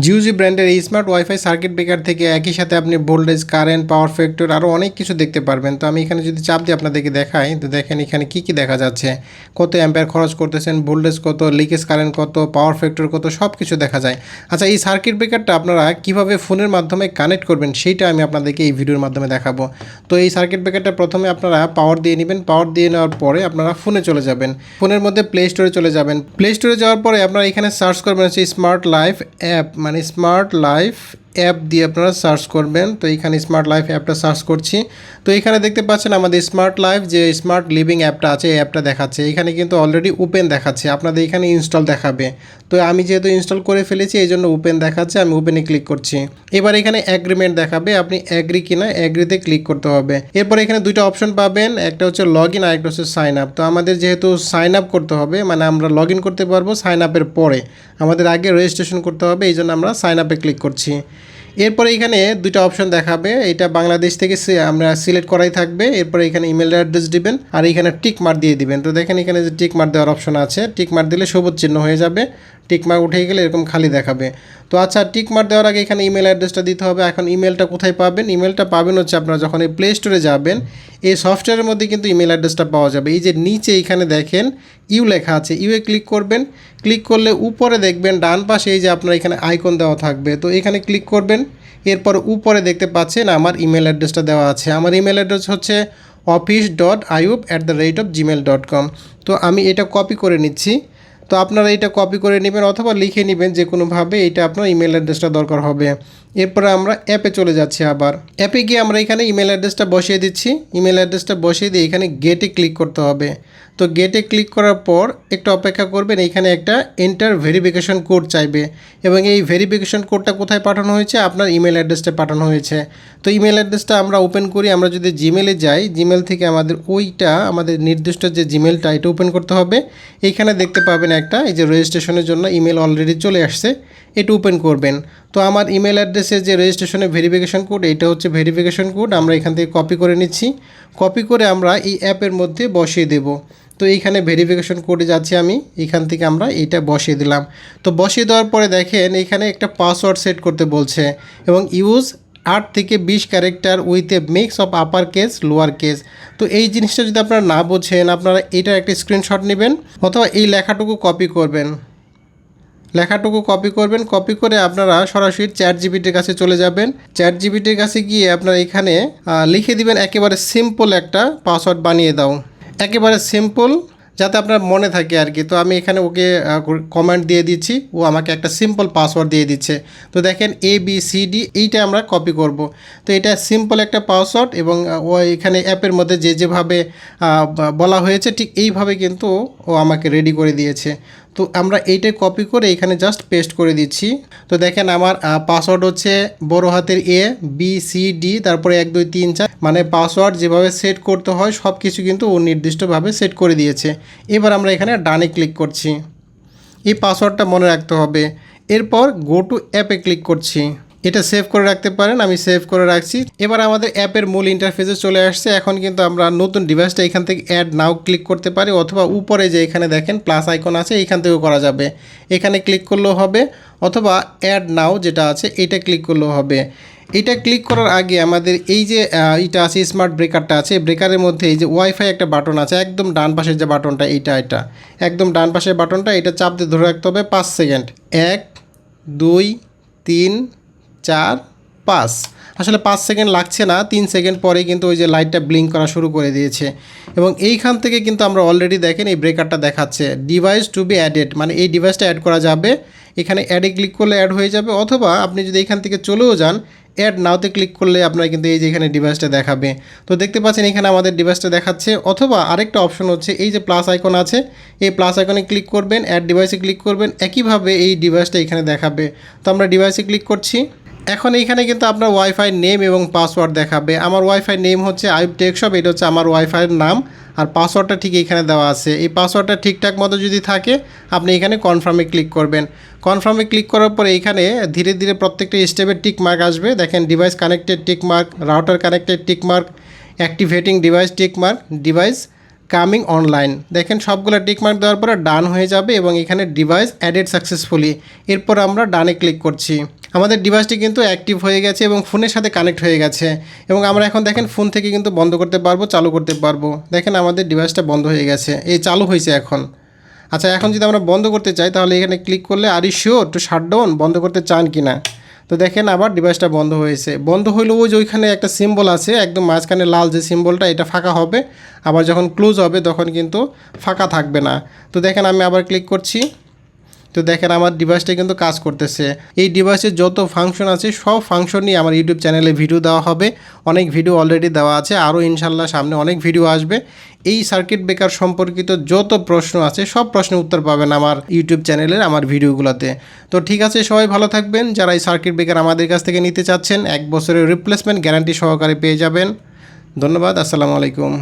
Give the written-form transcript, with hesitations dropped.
জিওজি ব্র্যান্ডের এই smart wifi circuit breaker থেকে একই সাথে আপনি ভোল্টেজ, কারেন্ট, পাওয়ার ফ্যাক্টর আরও অনেক কিছু দেখতে পারবেন। তো আমি এখানে যদি চাপ দিয়ে আপনাদেরকে দেখাই, তো দেখেন এখানে কি দেখা যাচ্ছে, কত অ্যাম্পিয়ার খরচ করতেছেন, ভোল্টেজ কত, লিকেজ কারেন্ট কত, পাওয়ার ফ্যাক্টর কত, সব কিছু দেখা যায়। আচ্ছা, এই সার্কিট ব্রেকারটা আপনারা কীভাবে ফোনের মাধ্যমে কানেক্ট করবেন সেইটা আমি আপনাদেরকে এই ভিডিওর মাধ্যমে দেখাবো। তো এই সার্কিট ব্রেকারটা প্রথমে আপনারা পাওয়ার দিয়ে নেবেন। পাওয়ার দিয়ে নেওয়ার পরে আপনারা ফোনে চলে যাবেন, ফোনের মধ্যে প্লে স্টোরে চলে যাবেন। প্লে স্টোরে যাওয়ার পরে আপনারা এখানে সার্চ করবেন হচ্ছে স্মার্ট লাইফ অ্যাপ, মানে স্মার্ট লাইফ অ্যাপ দিয়ে আপনারা সার্চ করবেন। তো এখানে স্মার্ট লাইফ অ্যাপটা সার্চ করছি। তো এখানে দেখতে পাচ্ছেন আমাদের স্মার্ট লাইফ যে স্মার্ট লিভিং অ্যাপটা আছে, এই অ্যাপটা দেখাচ্ছে। এখানে কিন্তু অলরেডি ওপেন দেখাচ্ছে, আপনাদের এখানে ইনস্টল দেখাবে। তো আমি যেহেতু ইনস্টল করে ফেলেছি এই জন্য ওপেন দেখাচ্ছে, আমি ওপেনে ক্লিক করছি। এবার এখানে অ্যাগ্রিমেন্ট দেখাবে, আপনি অ্যাগ্রি কিনা অ্যাগ্রিতে ক্লিক করতে হবে। এরপর এখানে দুইটা অপশন পাবেন, একটা হচ্ছে লগ ইন আর একটা হচ্ছে সাইন আপ। তো আমাদের যেহেতু সাইন আপ করতে হবে, মানে আমরা লগ ইন করতে পারবো সাইন আপের পরে, আমাদের আগে রেজিস্ট্রেশন করতে হবে, এই জন্য আমরা সাইন আপে ক্লিক করছি। এরপরে এখানে দুইটা অপশন দেখাবে, এটা বাংলাদেশ থেকে আমরা সিলেক্ট করাই থাকবে। এরপরে এখানে ইমেল অ্যাড্রেস দিবেন আর এখানে টিক মার্ক দিয়ে দিবেন। তো দেখেন এখানে যে টিক মার্ক দেওয়ার অপশন আছে, টিক মার্ক দিলে সবুজ চিহ্ন হয়ে যাবে, টিক মার্ক উঠে গেলে এরকম খালি দেখাবে। তো আচ্ছা, টিক মার্ক দেওয়ার আগে এখানে ইমেল অ্যাড্রেসটা দিতে হবে। এখন ইমেলটা কোথায় পাবেন? ইমেলটা পাবেন হচ্ছে আপনারা যখন এই প্লে স্টোরে যাবেন, এই সফটওয়্যারের মধ্যে কিন্তু ইমেল অ্যাড্রেসটা পাওয়া যাবে। এই যে নিচে এখানে দেখেন ইউ লেখা আছে, ইউয়ে ক্লিক করবেন। ক্লিক করলে উপরে দেখবেন ডান পাশে এই যে আপনার এখানে আইকন দেওয়া থাকবে, তো এখানে ক্লিক করবেন। এরপর উপরে দেখতে পাচ্ছেন আমার ইমেল অ্যাড্রেসটা দেওয়া আছে। আমার ইমেল অ্যাড্রেস হচ্ছে office.ayub@gmail.com। তো আমি এটা কপি করে নিচ্ছি। তো আপনারা এটা কপি করে নেবেন অথবা লিখে নেবেন, যে কোনোভাবে এটা আপনার ইমেল অ্যাড্রেসটা দরকার হবে। এরপরে আমরা অ্যাপে চলে যাচ্ছি। আবার অ্যাপে গিয়ে আমরা এখানে ইমেল অ্যাড্রেসটা বসিয়ে দিচ্ছি। ইমেল অ্যাড্রেসটা বসিয়ে দিয়ে এখানে গেটে ক্লিক করতে হবে। তো গেটে ক্লিক করার পর একটু অপেক্ষা করবেন, এখানে একটা এন্টার ভেরিফিকেশন কোড চাইবে এবং এই ভেরিফিকেশন কোডটা কোথায় পাঠানো হয়েছে? আপনার ইমেল অ্যাড্রেসটা পাঠানো হয়েছে। তো ইমেল অ্যাড্রেসটা আমরা ওপেন করি। আমরা যদি জিমেলে যাই, জিমেল থেকে আমাদের আমাদের নির্দিষ্ট যে জিমেলটা এটা ওপেন করতে হবে। এইখানে দেখতে পাবেন একটা, এই যে রেজিস্ট্রেশনের জন্য ইমেল অলরেডি চলে আসছে, এটা ওপেন করবেন। তো আমার ইমেল অ্যাড্রেসের যে রেজিস্ট্রেশনের ভেরিফিকেশন কোড, এটা হচ্ছে ভেরিফিকেশন কোড। আমরা এখান থেকে কপি করে নিচ্ছি, কপি করে আমরা এই অ্যাপের মধ্যে বসিয়ে দেব। তো এইখানে ভেরিফিকেশন কোডে যাচ্ছি আমি, এইখান থেকে আমরা এটা বসিয়ে দিলাম। তো বসিয়ে দেওয়ার পরে দেখেন এখানে একটা পাসওয়ার্ড সেট করতে বলছে এবং ইউজ 8 থেকে 20 character with a mix of upper case lower case. তো এই জিনিসটা যদি আপনারা না বোঝেন, আপনারা এটার একটা স্ক্রিনশট নেবেন অথবা এই লেখাটুকু কপি করবেন। কপি করে আপনারা সরাসরি চ্যাট জিপিটির কাছে চলে যাবেন। চ্যাট জিপিটির কাছে গিয়ে আপনারা এখানে লিখে দিবেন একেবারে সিম্পল একটা পাসওয়ার্ড বানিয়ে দাও, একেবারে সিম্পল, যাতে আপনার মনে থাকে আর কি। তো আমি এখানে ওকে কমেন্ট দিয়ে দিচ্ছি, ও আমাকে একটা সিম্পল পাসওয়ার্ড দিয়ে দিচ্ছে। তো দেখেন ABCD এইটা আমরা কপি করব। তো এটা সিম্পল একটা পাসওয়ার্ড এবং ও এখানে অ্যাপের মধ্যে যেভাবে বলা হয়েছে ঠিক এইভাবে কিন্তু ও আমাকে রেডি করে দিয়েছে। তো আমরা এইটাই কপি করে এখানে জাস্ট পেস্ট করে দিচ্ছি। তো দেখেন আমার পাসওয়ার্ড হচ্ছে বড় হাতের ABCD, তারপরে 1 2 3 4, মানে পাসওয়ার্ড যেভাবে সেট করতে হয় সব কিছু কিন্তু ও নির্দিষ্টভাবে সেট করে দিয়েছে। এবার আমরা এখানে ডানে ক্লিক করছি, এই পাসওয়ার্ডটা মনে রাখতে হবে। এরপর গো টু অ্যাপে ক্লিক করছি, এটা সেভ করে রাখতে পারেন, আমি সেভ করে রাখছি। এবার আমাদের অ্যাপের মূল ইন্টারফেসে চলে আসছে। এখন কিন্তু আমরা নতুন ডিভাইসটা এখান থেকে অ্যাড নাও ক্লিক করতে পারি অথবা উপরে যে এখানে দেখেন প্লাস আইকন আছে এইখান থেকেও করা যাবে, এখানে ক্লিক করলেও হবে অথবা অ্যাড নাও যেটা আছে এটা ক্লিক করলেও হবে। এটা ক্লিক করার আগে আমাদের এই যে এটা আছে স্মার্ট ব্রেকারটা আছে, ব্রেকারের মধ্যে এই যে ওয়াইফাই একটা বাটন আছে, একদম ডান পাশের যে বাটনটা এটা একদম ডান পাশের বাটনটা, এটা চাপ দিয়ে ধরে রাখতে হবে 5 সেকেন্ড। 1 2 3 4 5, আসলে 5 সেকেন্ড লাগছে না, 3 সেকেন্ড পরেই কিন্তু ওই যে লাইটটা ব্লিঙ্ক করা শুরু করে দিয়েছে। এবং এইখান থেকে কিন্তু আমরা অলরেডি দেখেন এই ব্রেকারটা দেখাচ্ছে ডিভাইস টু বি অ্যাডেড, মানে এই ডিভাইসটা অ্যাড করা যাবে। এখানে অ্যাডে ক্লিক করলে অ্যাড হয়ে যাবে অথবা আপনি যদি এখান থেকে চলেও যান অ্যাড নাওতে ক্লিক করলে আপনার কিন্তু এই যে এখানে ডিভাইসটা দেখাবে। তো দেখতে পাচ্ছেন এখানে আমাদের ডিভাইসটা দেখাচ্ছে। অথবা আরেকটা অপশন হচ্ছে এই যে প্লাস আইকন আছে, এই প্লাস আইকনে ক্লিক করবেন, অ্যাড ডিভাইসে ক্লিক করবেন, একইভাবে এই ডিভাইসটা এখানে দেখাবে। তো আমরা ডিভাইসে ক্লিক করছি। এখন এইখানে কিন্তু আপনার ওয়াইফাই নেম এবং পাসওয়ার্ড দেখাবে। আমার ওয়াইফাই নেম হচ্ছে আইয়ুব টেক শপ, এটা হচ্ছে আমার ওয়াইফাইয়ের নাম, আর পাসওয়ার্ডটা ঠিক এখানে দেওয়া আছে। এই পাসওয়ার্ডটা ঠিকঠাক মতো যদি থাকে আপনি এখানে কনফার্মে ক্লিক করবেন। কনফার্মে ক্লিক করার পরে এখানে ধীরে ধীরে প্রত্যেকটা স্টেপের টিক মার্ক আসবে। দেখেন device connected tick mark, router connected tick mark, activating device tick mark, device coming online. দেখেন সবগুলো টিকমার্ক দেওয়ার পরে ডান হয়ে যাবে এবং এখানে ডিভাইস অ্যাডেড সাকসেসফুলি, এরপর আমরা ডানে ক্লিক করছি। আমাদের ডিভাইসটি কিন্তু অ্যাক্টিভ হয়ে গেছে এবং ফোনের সাথে কানেক্ট হয়ে গেছে এবং আমরা এখন দেখেন ফোন থেকে কিন্তু বন্ধ করতে পারবো, চালু করতে পারবো। দেখেন আমাদের ডিভাইসটা বন্ধ হয়ে গেছে, এই চালু হয়েছে এখন। আচ্ছা, এখন যদি আমরা বন্ধ করতে চাই তাহলে এখানে ক্লিক করলে are you sure to shutdown, বন্ধ করতে চান কি না। তো দেখেন আবার ডিভাইসটা বন্ধ হয়েছে। বন্ধ হইলেও ওই যে ওইখানে একটা সিম্বল আছে একদম মাঝখানে লাল যে সিম্বলটা, এটা ফাঁকা হবে। আবার যখন ক্লোজ হবে তখন কিন্তু ফাঁকা থাকবে না। তো দেখেন আমি আবার ক্লিক করছি। তো দেখেন আমার ডিভাইসটা কিন্তু কাজ করতেছে। এই ডিভাইসের যত ফাংশন আছে সব ফাংশন নিয়ে আমার ইউটিউব চ্যানেলে ভিডিও দেওয়া হবে। অনেক ভিডিও অলরেডি দেওয়া আছে, আরও ইনশাল্লাহ সামনে অনেক ভিডিও আসবে। এই সার্কিট ব্রেকার সম্পর্কিত যত প্রশ্ন আছে সব প্রশ্নের উত্তর পাবেন আমার ইউটিউব চ্যানেলের আমার ভিডিওগুলোতে। তো ঠিক আছে, সবাই ভালো থাকবেন। যারা এই সার্কিট ব্রেকার আমাদের কাছ থেকে নিতে চাচ্ছেন 1 বছরের রিপ্লেসমেন্ট গ্যারান্টি সহকারে পেয়ে যাবেন। ধন্যবাদ, আসসালামু আলাইকুম।